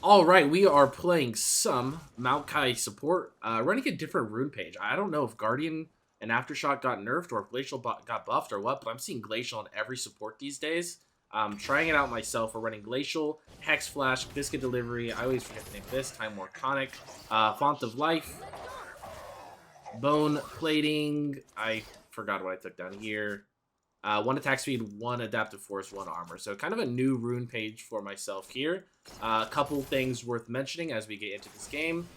All right, we are playing some Maokai support, running a different rune page. I don't know if Guardian and Aftershock got nerfed or if Glacial got buffed or what, but I'm seeing Glacial on every support these days. Trying it out myself. We're running Glacial, Hex Flash, Biscuit Delivery. I always forget the name of this. Time War Conic, Font of Life, Bone Plating. I forgot what I took down here. 1 attack speed, 1 adaptive force, 1 armor. So kind of a new rune page for myself here. A couple things worth mentioning as we get into this game.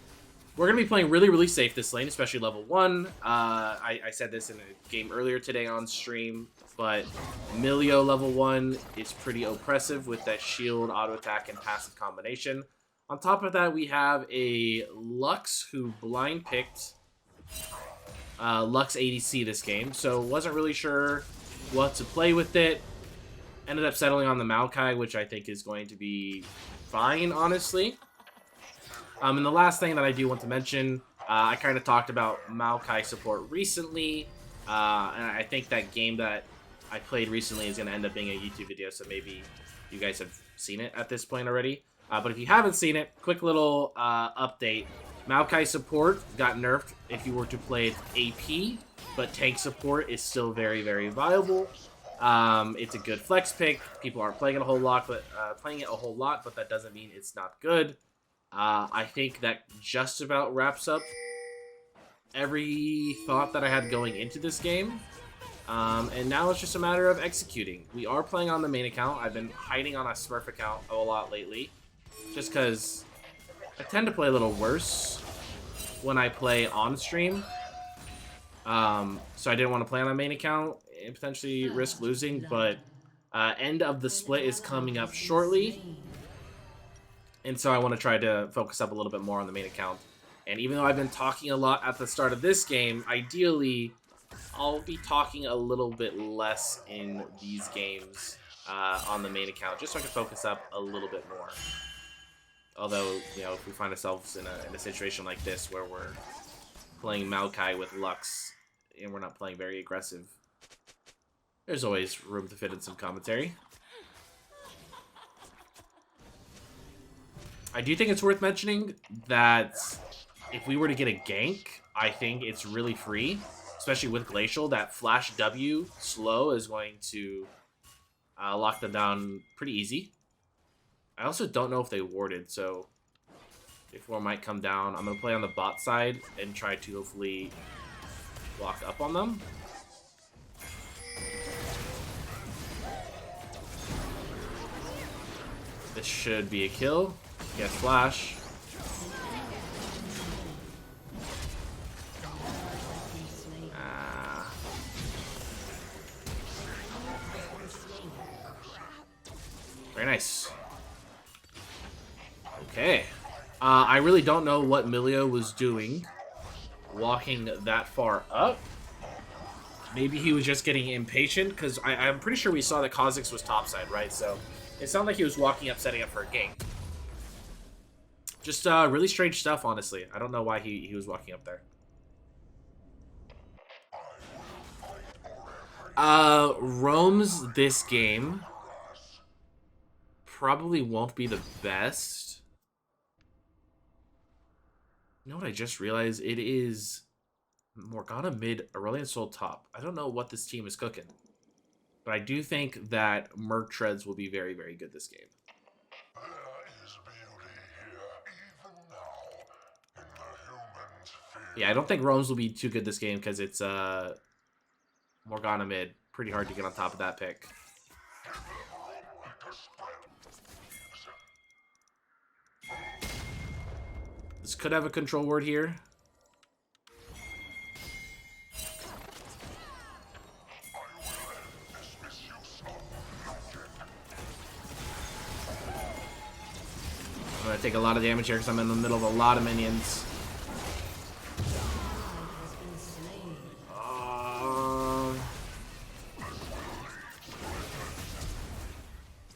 We're going to be playing really, really safe this lane, especially level 1. I said this in a game earlier today on stream, but Milio level 1 is pretty oppressive with that shield, auto attack, and passive combination. On top of that, we have a Lux who blind picked Lux ADC this game, so wasn't really sure what to play with it. Ended up settling on the Maokai, which I think is going to be fine, honestly. And the last thing that I do want to mention, I kind of talked about Maokai support recently, and I think that game that I played recently is going to end up being a YouTube video, so maybe you guys have seen it at this point already. But if you haven't seen it, quick little update. Maokai support got nerfed if you were to play it AP, but tank support is still very, very viable. It's a good flex pick. People aren't playing it a whole lot, but that doesn't mean it's not good. I think that just about wraps up every thought that I had going into this game. And now it's just a matter of executing. We are playing on the main account. I've been hiding on a Smurf account a lot lately, just because I tend to play a little worse when I play on stream. So I didn't want to play on the main account and potentially risk losing, but end of the split is coming up shortly. And so I want to try to focus up a little bit more on the main account. And even though I've been talking a lot at the start of this game, ideally, I'll be talking a little bit less in these games on the main account, just so I can focus up a little bit more. Although, you know, if we find ourselves in a situation like this where we're playing Maokai with Lux and we're not playing very aggressive, there's always room to fit in some commentary. I do think it's worth mentioning that if we were to get a gank, I think it's really free, especially with Glacial. That Flash W slow is going to lock them down pretty easy. I also don't know if they warded, so if war might come down, I'm going to play on the bot side and try to hopefully block up on them. This should be a kill. Yes, flash. Very nice. Okay. I really don't know what Milio was doing walking that far up. Maybe he was just getting impatient, because I'm pretty sure we saw that Kha'Zix was topside, right? So it sounded like he was walking up, setting up for a gank. Just really strange stuff, honestly. I don't know why he was walking up there. Roams this game probably won't be the best. You know what I just realized? It is Morgana mid, Aurelion Soul top. I don't know what this team is cooking, but I do think that Merc Treads will be very, very good this game. Yeah, I don't think Roams will be too good this game because it's Morgana mid. Pretty hard to get on top of that pick. This could have a control word here. I'm going to take a lot of damage here because I'm in the middle of a lot of minions.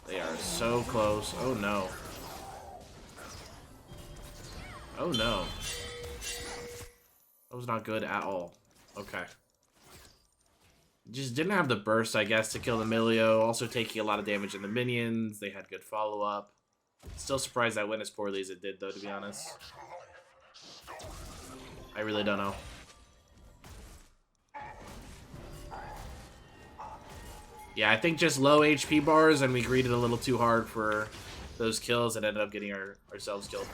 They are so close. Oh no. Oh no. That was not good at all. Okay. Just didn't have the burst, I guess, to kill the Milio. Also taking a lot of damage in the minions. They had good follow-up. Still surprised that went as poorly as it did, though, to be honest. I really don't know. Yeah, I think just low HP bars, and we greeted a little too hard for those kills and ended up getting ourselves killed.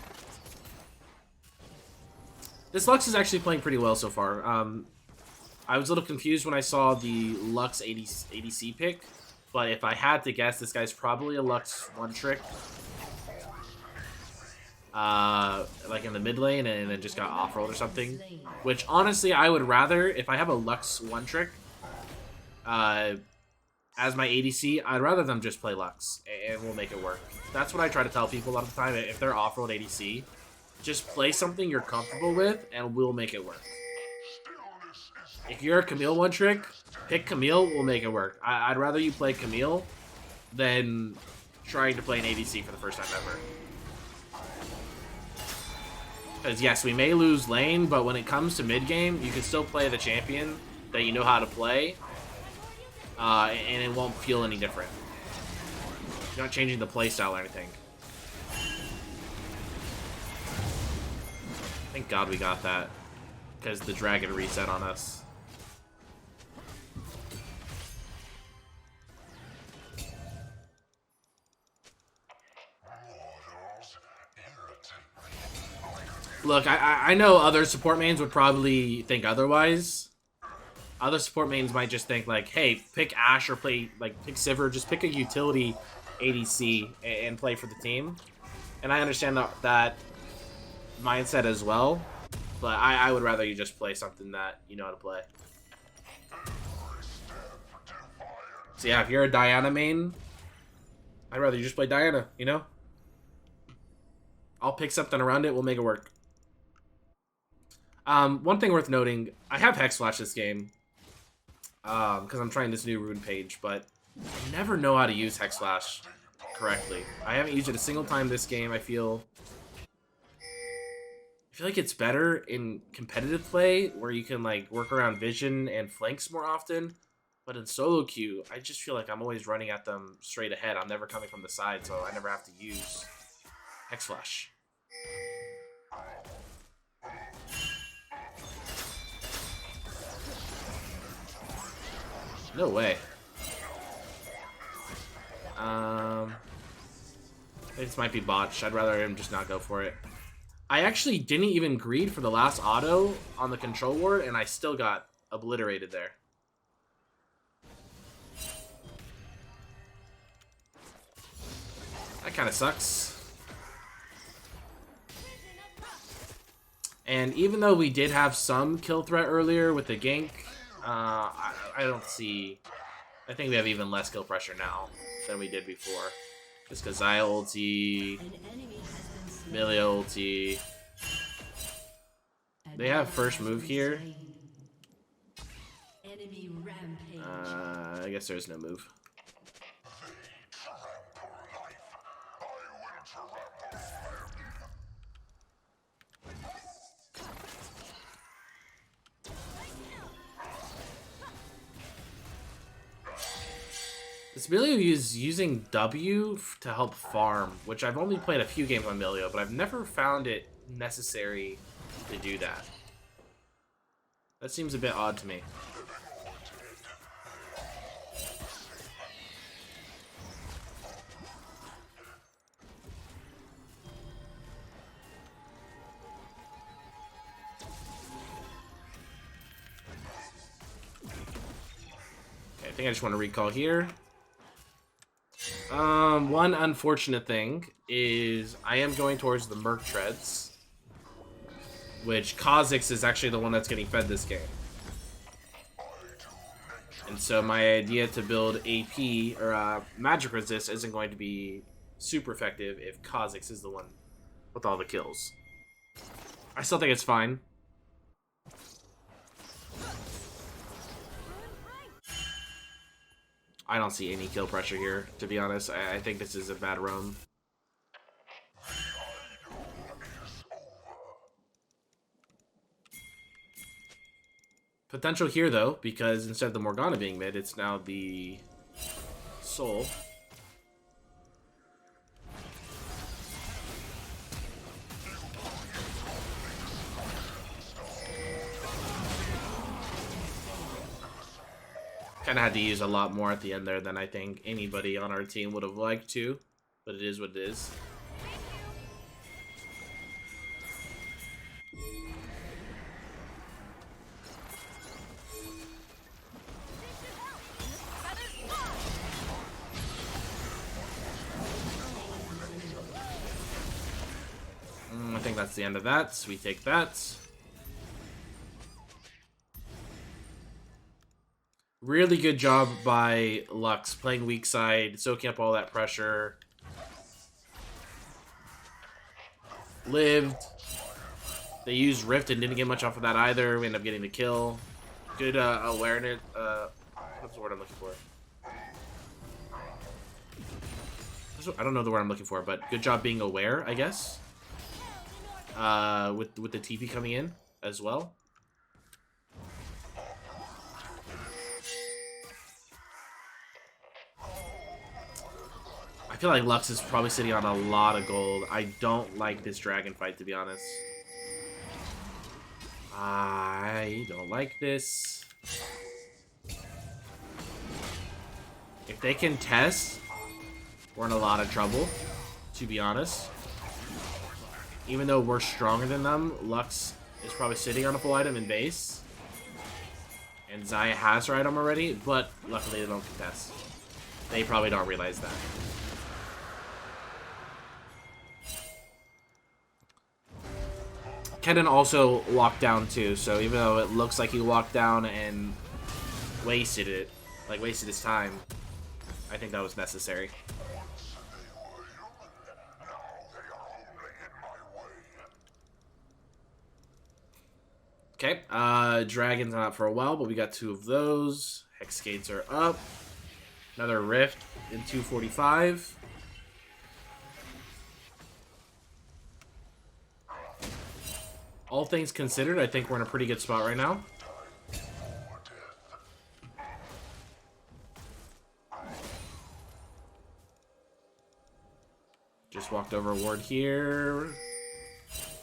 This Lux is actually playing pretty well so far. I was a little confused when I saw the Lux ADC pick, but if I had to guess, this guy's probably a Lux one-trick. Like in the mid lane and then just got off-rolled or something. Which, honestly, I would rather, if I have a Lux one-trick, as my ADC, I'd rather them just play Lux, and we'll make it work. That's what I try to tell people a lot of the time. If they're off-rolled ADC, just play something you're comfortable with, and we'll make it work. If you're a Camille one-trick, pick Camille, we'll make it work. I'd rather you play Camille than trying to play an ADC for the first time ever. Because, yes, we may lose lane, but when it comes to mid-game, you can still play the champion that you know how to play, and it won't feel any different. You're not changing the playstyle or anything. Thank God we got that, because the dragon reset on us. Look, I know other support mains would probably think otherwise. Other support mains might just think like, hey, pick Ashe or pick Sivir, just pick a utility ADC and play for the team. And I understand that mindset as well, but I would rather you just play something that you know how to play. So yeah, if you're a Diana main, I'd rather you just play Diana, you know? I'll pick something around it, we'll make it work. One thing worth noting, I have Hex Flash this game, because I'm trying this new rune page, but I never know how to use Hex Flash correctly. I haven't used it a single time this game. I feel like it's better in competitive play, where you can like work around vision and flanks more often, but in solo queue, I just feel like I'm always running at them straight ahead. I'm never coming from the side, so I never have to use Hex Flash. No way. This might be botched. I'd rather him just not go for it. I actually didn't even greed for the last auto on the control ward, and I still got obliterated there. That kind of sucks. And even though we did have some kill threat earlier with the gank, I don't see... I think we have even less kill pressure now than we did before. Just because Xayah ulti, Melee ulti. They have first move here. I guess there's no move. This Milio is using W to help farm, which I've only played a few games on Milio, but I've never found it necessary to do that. That seems a bit odd to me. Okay, I think I just want to recall here. One unfortunate thing is I am going towards the Merc Treads, which Kha'Zix is actually the one that's getting fed this game. And so my idea to build AP, or magic resist, isn't going to be super effective if Kha'Zix is the one with all the kills. I still think it's fine. I don't see any kill pressure here, to be honest. I think this is a bad roam. Potential here, though, because instead of the Morgana being mid, it's now the Soul. Kind of had to use a lot more at the end there than I think anybody on our team would have liked to. But it is what it is. I think that's the end of that. We take that. Really good job by Lux playing weak side, soaking up all that pressure. Lived. They used Rift and didn't get much off of that either. We ended up getting the kill. Good awareness. What's the word I'm looking for? I don't know the word I'm looking for, but good job being aware, I guess. With the TP coming in as well. I feel like Lux is probably sitting on a lot of gold. I don't like this dragon fight, to be honest. I don't like this. If they can test, we're in a lot of trouble, to be honest. Even though we're stronger than them, Lux is probably sitting on a full item in base. And Xayah has her item already, but luckily they don't contest. They probably don't realize that. Kennen also walked down too, so even though it looks like he walked down and wasted it, like wasted his time, I think that was necessary. Okay, Dragon's not for a while, but we got 2 of those. Hex Gates are up. Another Rift in 245. All things considered, I think we're in a pretty good spot right now. Just walked over a ward here.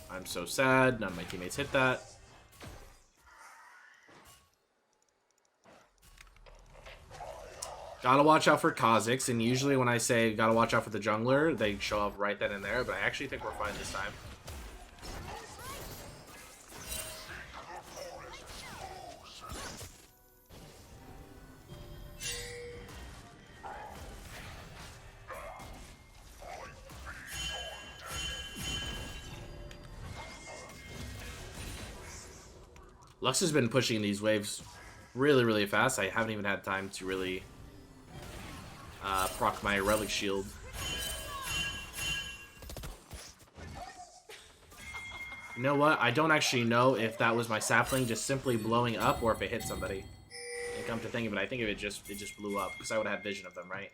I'm so sad. None of my teammates hit that. Gotta watch out for Kha'Zix, and usually when I say gotta watch out for the jungler, they show up right then and there, but I actually think we're fine this time. Lux has been pushing these waves really, really fast. I haven't even had time to really proc my relic shield. You know what? I don't actually know if that was my sapling just simply blowing up or if it hit somebody. And come to think of it, I think it just blew up because I would have had vision of them, right?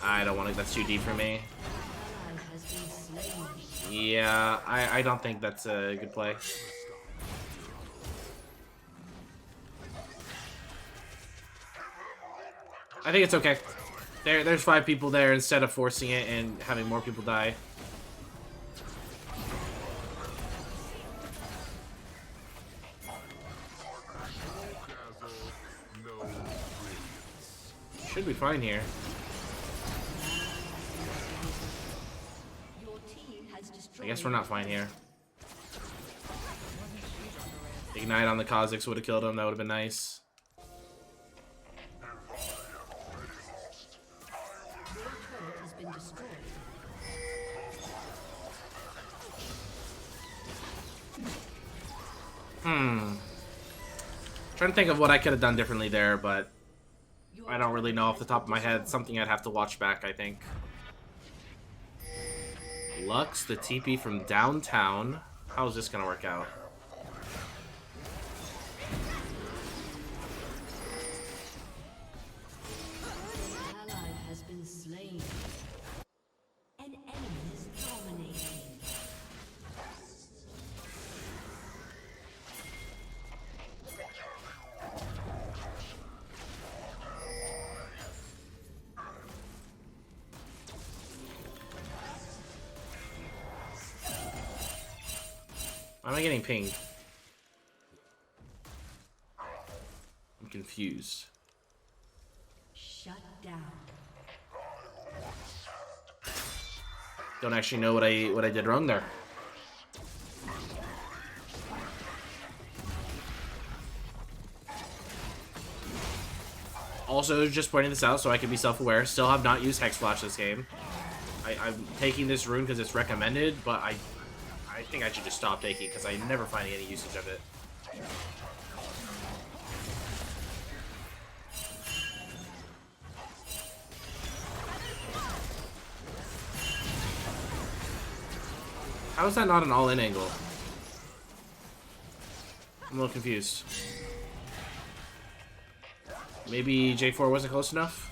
I don't want to. That's too deep for me. Yeah, I don't think that's a good play. I think it's okay. There's 5 people there instead of forcing it and having more people die. Should be fine here. I guess we're not fine here. Ignite on the Kha'Zix would have killed him. That would have been nice. Trying to think of what I could have done differently there, but I don't really know off the top of my head. Something I'd have to watch back, I think. Lux, the TP from downtown. How's this gonna work out? An ally has been slain. An enemy is dominating. Why am I getting pinged? I'm confused. Shut down. Don't actually know what I did wrong there. Also, just pointing this out so I can be self-aware. Still have not used Hex Flash this game. I'm taking this rune because it's recommended, but I think I should just stop taking because I never find any usage of it. How is that not an all-in angle? I'm a little confused. Maybe J4 wasn't close enough?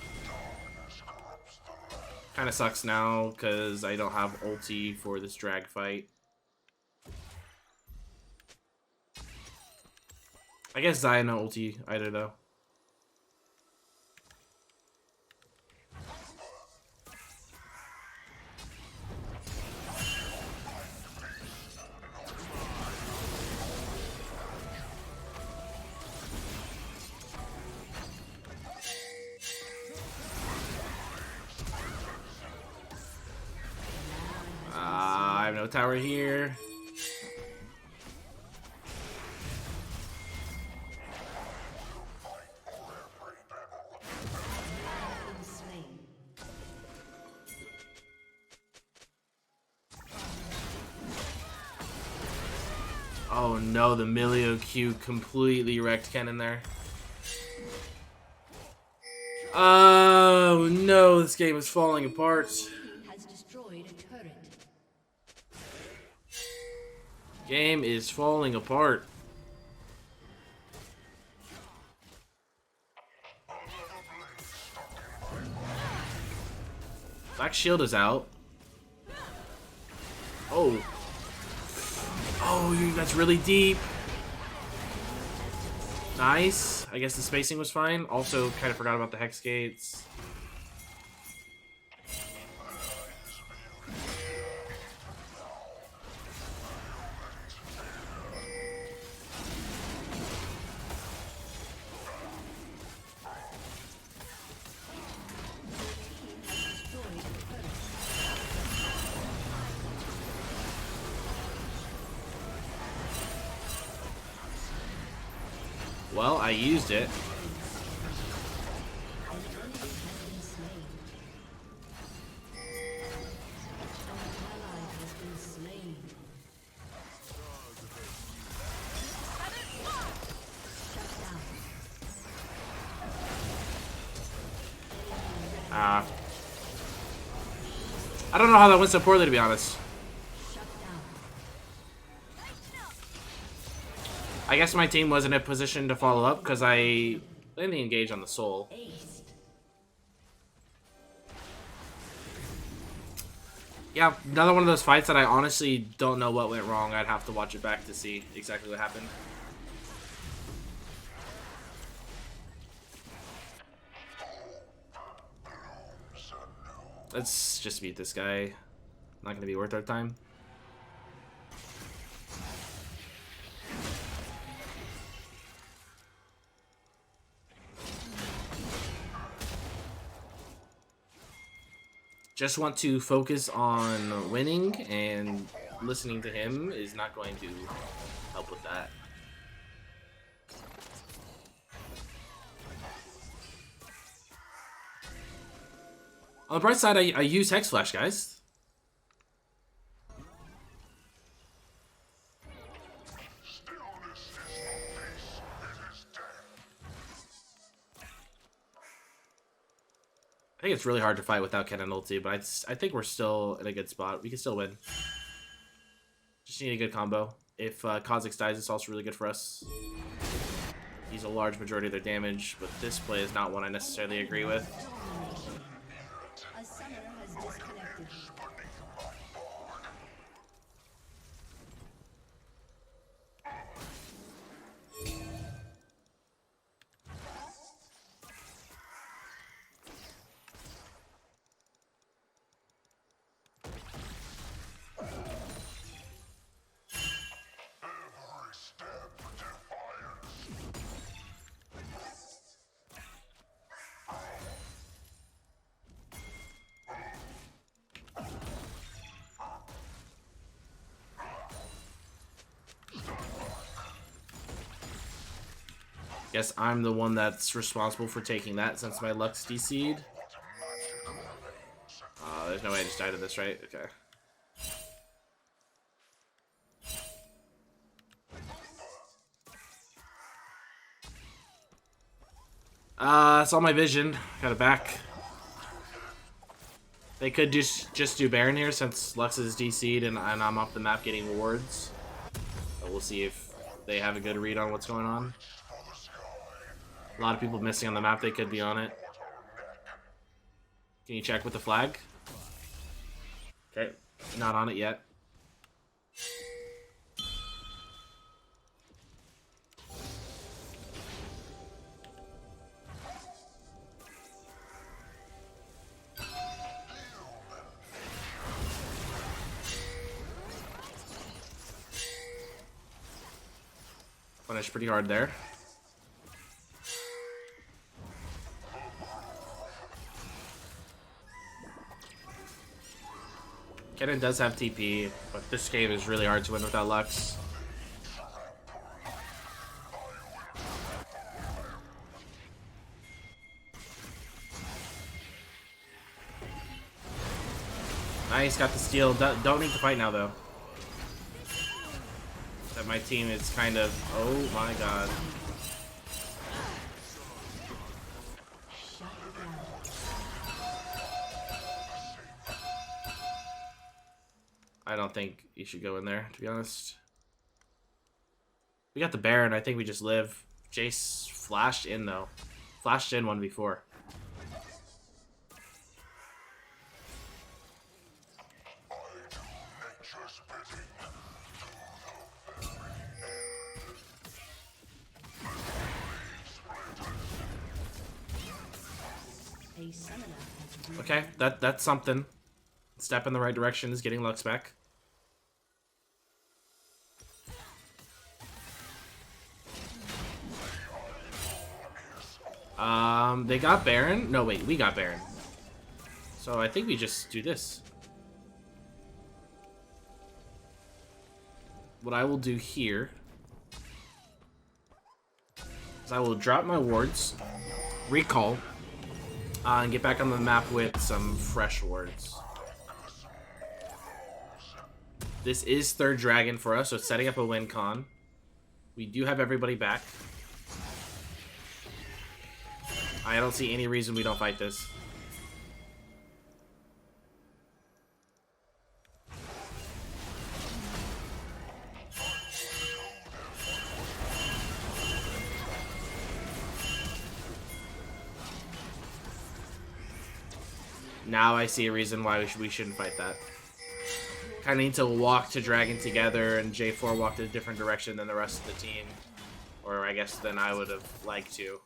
Kind of sucks now because I don't have ulti for this drag fight. I guess Zaya no ulti either though. I have no tower here. Oh no, the Milio Q completely wrecked Ken in there. Oh no, this game is falling apart. Has destroyed a turret. Game is falling apart. Black Shield is out. Oh. Oh, that's really deep. Nice. I guess the spacing was fine. Also, kind of forgot about the Hex Gates. Well, I used it. I don't know how that went so poorly, to be honest. I guess my team wasn't in a position to follow up because I didn't engage on the soul. Yeah, another one of those fights that I honestly don't know what went wrong. I'd have to watch it back to see exactly what happened. Let's just beat this guy. Not gonna be worth our time. Just want to focus on winning, and listening to him is not going to help with that. On the bright side, I use Hex Flash, guys. I think it's really hard to fight without Ken and ulti, but I think we're still in a good spot. We can still win. Just need a good combo. If Kha'Zix dies, it's also really good for us. He's a large majority of their damage, but this play is not one I necessarily agree with. A summoner has disconnected. Guess I'm the one that's responsible for taking that since my Lux DC'd. There's no way I just died to this, right? Okay. It's all my vision. Got it back. They could just do Baron here since Lux is DC'd and I'm off the map getting wards. But we'll see if they have a good read on what's going on. A lot of people missing on the map. They could be on it. Can you check with the flag? Okay, not on it yet. Punished pretty hard there. Kennen does have TP, but this game is really hard to win without Lux. Nice, got the steal. Don't need to fight now, though. That my team is kind of... Oh my god. I don't think you should go in there, to be honest. We got the Baron. I think we just live. Jace flashed in, though. Flashed in 1v4. Okay, that's something. Step in the right direction is getting Lux back. They got Baron. No, wait, we got Baron. So I think we just do this. What I will do here is I will drop my wards, recall, and get back on the map with some fresh wards. This is third dragon for us, so it's setting up a win con. We do have everybody back. I don't see any reason we don't fight this. Now I see a reason why we shouldn't fight that. Kind of need to walk to Dragon together, and J4 walked in a different direction than the rest of the team. Or I guess than I would have liked to.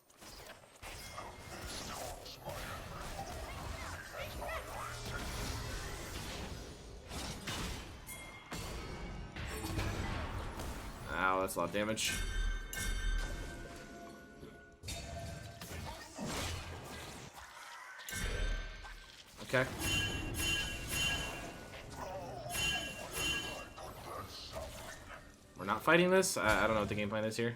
Ow, that's a lot of damage. Okay. We're not fighting this? I don't know what the game plan is here.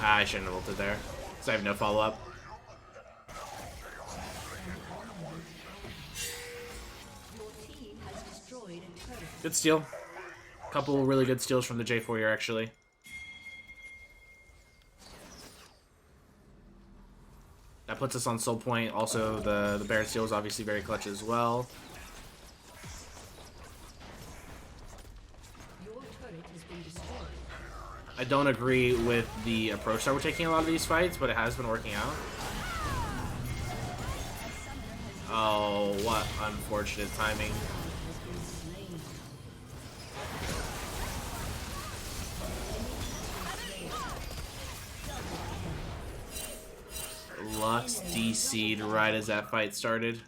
I shouldn't have ulted there, because I have no follow-up. Good steal. Couple really good steals from the J4 here, actually. That puts us on soul point. Also, the Baron steal is obviously very clutch as well. I don't agree with the approach that we're taking in a lot of these fights, but it has been working out. Oh, what unfortunate timing. Lux DC'd right as that fight started.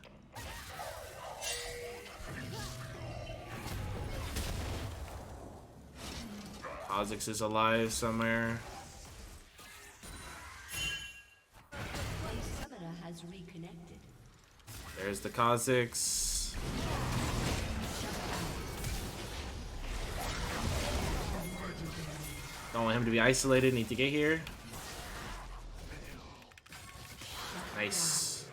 Kha'Zix is alive somewhere. A summoner has reconnected. There's the Kha'Zix. Don't want him to be isolated. Need to get here. Nice.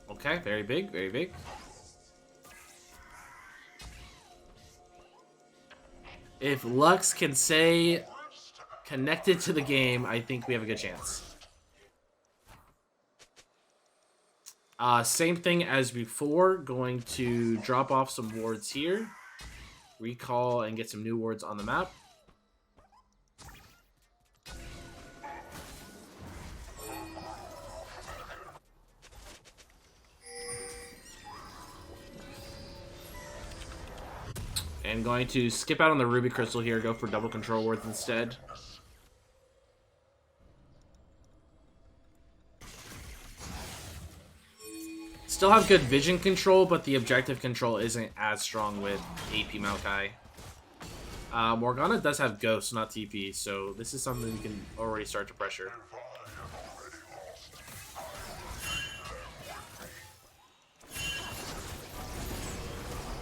Okay, very big, very big. If Lux can say connected to the game, I think we have a good chance. Same thing as before. Going to drop off some wards here. Recall and get some new wards on the map. And going to skip out on the Ruby Crystal here, go for double control wards instead. Still have good vision control, but the objective control isn't as strong with AP Maokai. Morgana does have Ghost, not TP, so this is something we can already start to pressure.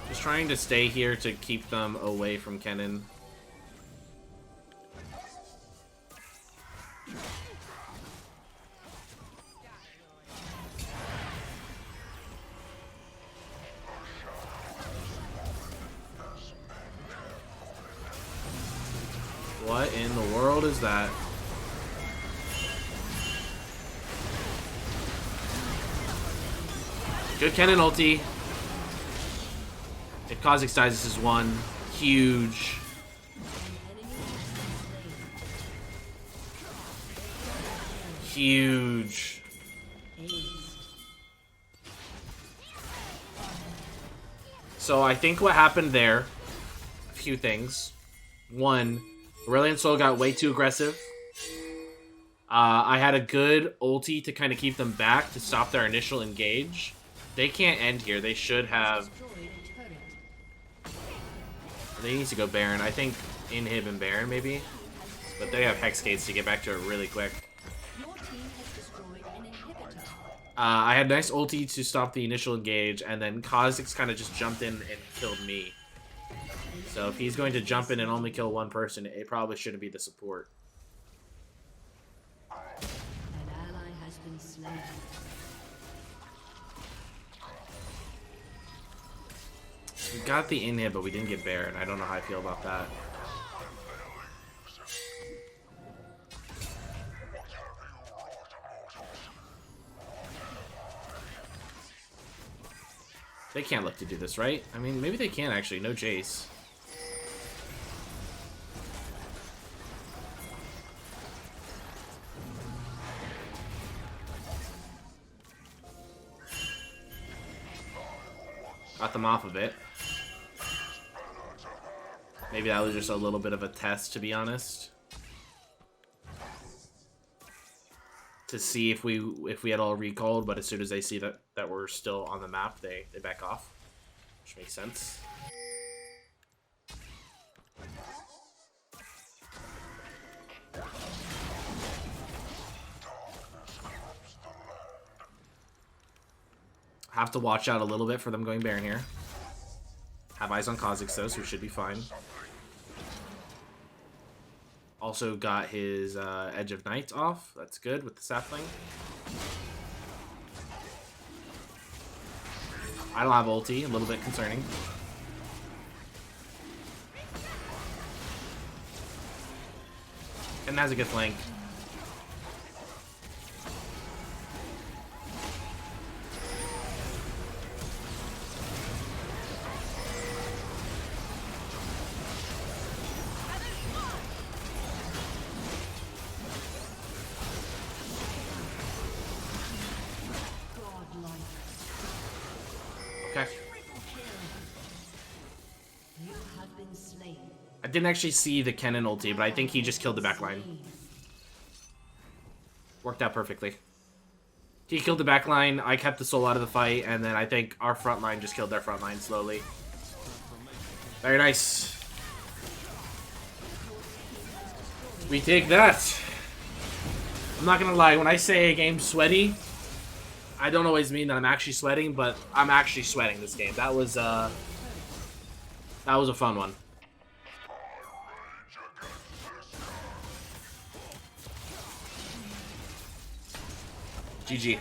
Just trying to stay here to keep them away from Kennen. What in the world is that? Good Kennen ulti. If Kha'Zix dies, this is one. Huge. Huge. So I think what happened there, a few things. One, Aurelion Sol got way too aggressive. I had a good ulti to kind of keep them back to stop their initial engage. They can't end here. They should have... They need to go Baron. I think Inhib and Baron, maybe. But they have Hex Gates to get back to it really quick. I had nice ulti to stop the initial engage, and then Kha'Zix kind of just jumped in and killed me. So if he's going to jump in and only kill one person, it probably shouldn't be the support. An ally has been slain. We got the inhib, but we didn't get Baron. I don't know how I feel about that. They can't look to do this, right? I mean, maybe they can actually. No Jace. Got them off of it. Maybe that was just a little bit of a test, to be honest. To see if we had all recalled, but as soon as they see that we're still on the map, they back off. Which makes sense. Have to watch out a little bit for them going Baron here. Have eyes on Kha'Zix though, so we should be fine. Also got his Edge of Night off. That's good with the sapling. I don't have ulti, a little bit concerning. And has a good flank. I didn't actually see the Kennen ulti, but I think he just killed the backline. Worked out perfectly. He killed the backline, I kept the soul out of the fight, and then I think our front line just killed their front line slowly. Very nice. We take that. I'm not gonna lie, when I say a game's sweaty, I don't always mean that I'm actually sweating, but I'm actually sweating this game. That was a fun one. GG.